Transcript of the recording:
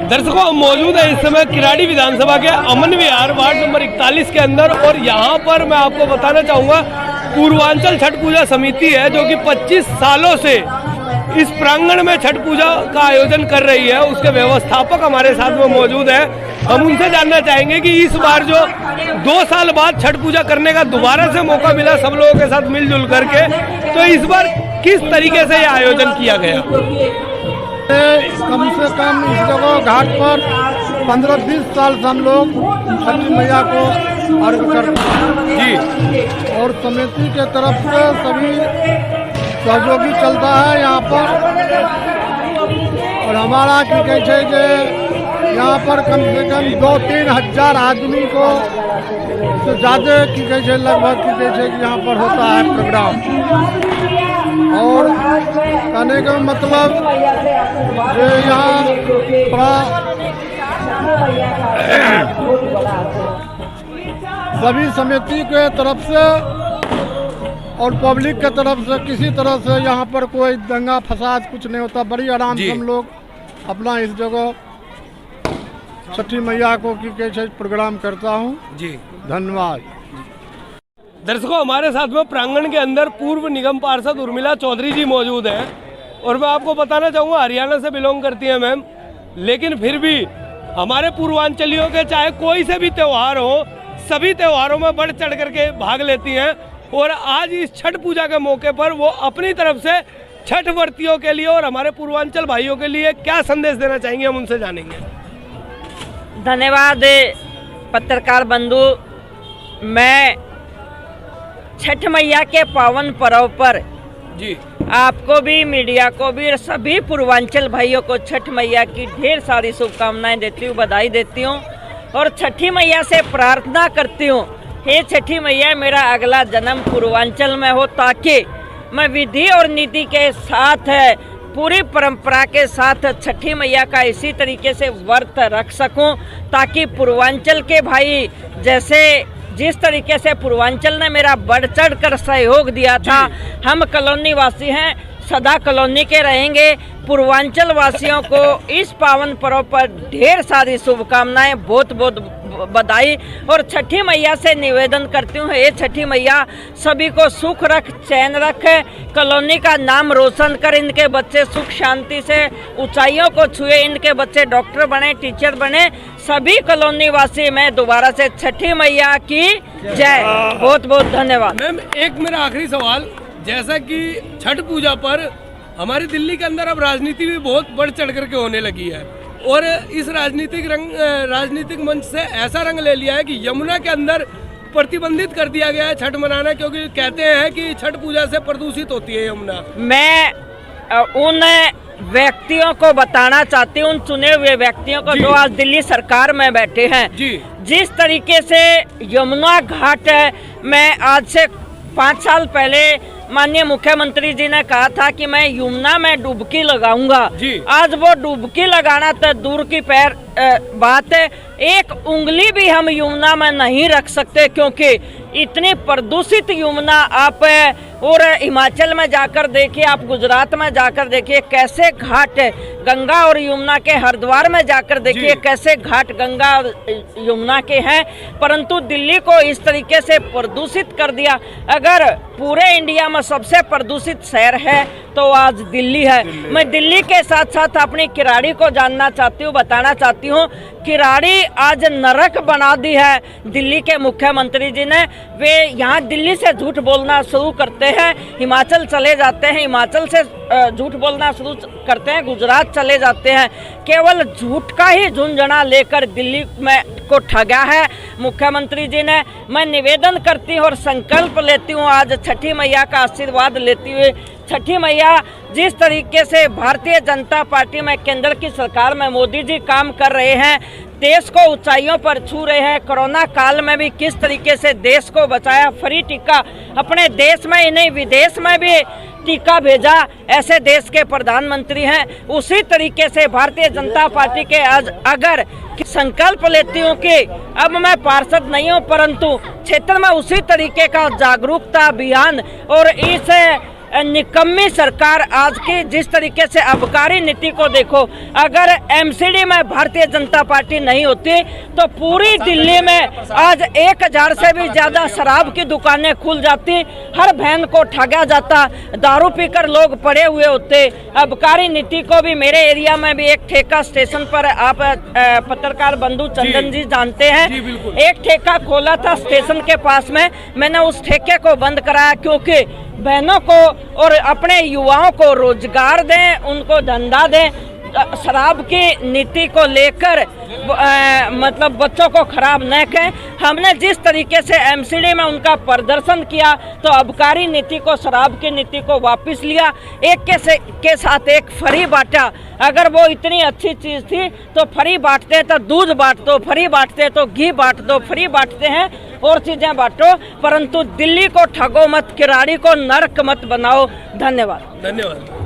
दर्शकों, हम मौजूद है इस समय किराड़ी विधानसभा के अमन विहार वार्ड नंबर 41 के अंदर, और यहाँ पर मैं आपको बताना चाहूँगा पूर्वांचल छठ पूजा समिति है जो कि 25 सालों से इस प्रांगण में छठ पूजा का आयोजन कर रही है। उसके व्यवस्थापक हमारे साथ में मौजूद है। हम उनसे जानना चाहेंगे कि इस बार जो 2 साल बाद छठ पूजा करने का दोबारा से मौका मिला सब लोगों के साथ मिलजुल करके, तो इस बार किस तरीके से यह आयोजन किया गया। कम से कम इस जगह घाट पर 15-20 साल से हम लोग छठी मैया को अर्घ करते हैं जी, और समिति के तरफ से सभी सहयोगी चलता है यहाँ पर। और हमारा की कहते हैं कि यहाँ पर कम से कम 2-3 हजार आदमी को से ज़्यादा की कहते हैं लगभग की कहते हैं कि यहाँ पर होता है प्रोग्राम। और कहने का मतलब ये यहाँ थोड़ा सभी समिति के तरफ से और पब्लिक के तरफ से किसी तरह से यहाँ पर कोई दंगा फसाद कुछ नहीं होता। बड़ी आराम से हम लोग अपना इस जगह छठी मैया को की कैसे प्रोग्राम करता हूँ जी। धन्यवाद। दर्शकों, हमारे साथ में प्रांगण के अंदर पूर्व निगम पार्षद उर्मिला चौधरी जी मौजूद हैं, और मैं आपको बताना चाहूँगा हरियाणा से बिलोंग करती हैं मैम, लेकिन फिर भी हमारे पूर्वांचलियों के चाहे कोई से भी त्यौहार हो, सभी त्योहारों में बढ़ चढ़ करके भाग लेती हैं। और आज इस छठ पूजा के मौके पर वो अपनी तरफ से छठ व्रतियों के लिए और हमारे पूर्वांचल भाइयों के लिए क्या संदेश देना चाहेंगे, हम उनसे जानेंगे। धन्यवाद पत्रकार बंधु। मैं छठ मैया के पावन पर्व पर जी आपको भी, मीडिया को भी और सभी पूर्वांचल भाइयों को छठ मैया की ढेर सारी शुभकामनाएं देती हूँ, बधाई देती हूँ, और छठी मैया से प्रार्थना करती हूँ, हे छठी मैया मेरा अगला जन्म पूर्वांचल में हो, ताकि मैं विधि और नीति के साथ पूरी परंपरा के साथ छठी मैया का इसी तरीके से व्रत रख सकूं, ताकि पूर्वांचल के भाई जैसे जिस तरीके से पूर्वांचल ने मेरा बढ़ चढ़ कर सहयोग दिया था, हम कॉलोनी वासी हैं, सदा कॉलोनी के रहेंगे। पूर्वांचल वासियों को इस पावन पर्व पर ढेर सारी शुभकामनाएं, बहुत बहुत बधाई, और छठी मैया से निवेदन करती हूँ, ये छठी मैया सभी को सुख रख, चैन रख, कॉलोनी का नाम रोशन कर, इनके बच्चे सुख शांति से ऊंचाइयों को छुए, इनके बच्चे डॉक्टर बने, टीचर बने। सभी कॉलोनी वासी मैं दोबारा से छठी मैया की जय। बहुत बहुत धन्यवाद। मैम, एक मेरा आखिरी सवाल, जैसा कि छठ पूजा पर हमारी दिल्ली के अंदर अब राजनीति भी बहुत बढ़ चढ़ करके होने लगी है, और इस राजनीतिक मंच से ऐसा रंग ले लिया है कि यमुना के अंदर प्रतिबंधित कर दिया गया है छठ मनाना, क्योंकि कहते हैं कि छठ पूजा से प्रदूषित होती है यमुना। मैं उन व्यक्तियों को बताना चाहती हूँ, उन चुने हुए व्यक्तियों को जो आज दिल्ली सरकार में बैठे हैं, जिस तरीके से यमुना घाट है, मैं आज से 5 साल पहले माननीय मुख्यमंत्री जी ने कहा था कि मैं यमुना में डुबकी लगाऊंगा। आज वो डुबकी लगाना तो दूर की बात है, एक उंगली भी हम यमुना में नहीं रख सकते, क्योंकि इतनी प्रदूषित यमुना आप और हिमाचल में जाकर देखिए, आप गुजरात में जाकर देखिए कैसे घाट गंगा और यमुना के, हरिद्वार में जाकर देखिए कैसे घाट गंगा और यमुना के हैं, परंतु दिल्ली को इस तरीके से प्रदूषित कर दिया। अगर पूरे इंडिया में सबसे प्रदूषित शहर है तो आज दिल्ली है। मैं दिल्ली के साथ साथ अपनी किराड़ी को जानना चाहती हूँ, बताना चाहती हूँ, किराड़ी आज नरक बना दी है दिल्ली के मुख्यमंत्री जी ने। वे यहाँ दिल्ली से झूठ बोलना शुरू करते हैं, हिमाचल चले जाते हैं, हिमाचल से झूठ बोलना शुरू करते हैं, गुजरात चले जाते हैं, केवल झूठ का ही झुंझुना लेकर दिल्ली में को ठगा है मुख्यमंत्री जी ने। मैं निवेदन करती हूँ और संकल्प लेती हूँ, आज छठी मैया का आशीर्वाद लेती हुए, छठी मैया जिस तरीके से भारतीय जनता पार्टी में केंद्र की सरकार में मोदी जी काम कर रहे हैं, देश को ऊंचाइयों पर छू रहे हैं, कोरोना काल में भी किस तरीके से देश को बचाया, फ्री टीका अपने देश में ही नहीं विदेश में भी टीका भेजा, ऐसे देश के प्रधानमंत्री हैं। उसी तरीके से भारतीय जनता पार्टी के आज अगर संकल्प लेती हूँ कि अब मैं पार्षद नहीं हूँ, परंतु क्षेत्र में उसी तरीके का जागरूकता अभियान और इस निकम्मी सरकार आज की जिस तरीके से आबकारी नीति को देखो, अगर एमसीडी में भारतीय जनता पार्टी नहीं होती तो पूरी दिल्ली में आज 1000 से भी ज्यादा शराब की दुकानें खुल जाती, हर बहन को ठगा जाता, दारू पीकर लोग पड़े हुए होते। आबकारी नीति को भी मेरे एरिया में भी एक ठेका स्टेशन पर, आप पत्रकार बंधु चंदन जी जानते हैं, एक ठेका खोला था स्टेशन के पास में, मैंने उस ठेके को बंद कराया क्योंकि बहनों को और अपने युवाओं को रोजगार दें, उनको धंधा दें। शराब की नीति को लेकर मतलब बच्चों को खराब न करें। हमने जिस तरीके से एमसीडी में उनका प्रदर्शन किया तो आबकारी नीति को, शराब की नीति को वापस लिया, एक के साथ एक फ्री बांटा। अगर वो इतनी अच्छी चीज़ थी तो फ्री बांटते तो दूध बांट दो, फ्री बांटते तो घी बांट दो, फ्री बांटते हैं और चीज़ें बांटो, परंतु दिल्ली को ठगो मत, किराड़ी को नर्क मत बनाओ। धन्यवाद। धन्यवाद।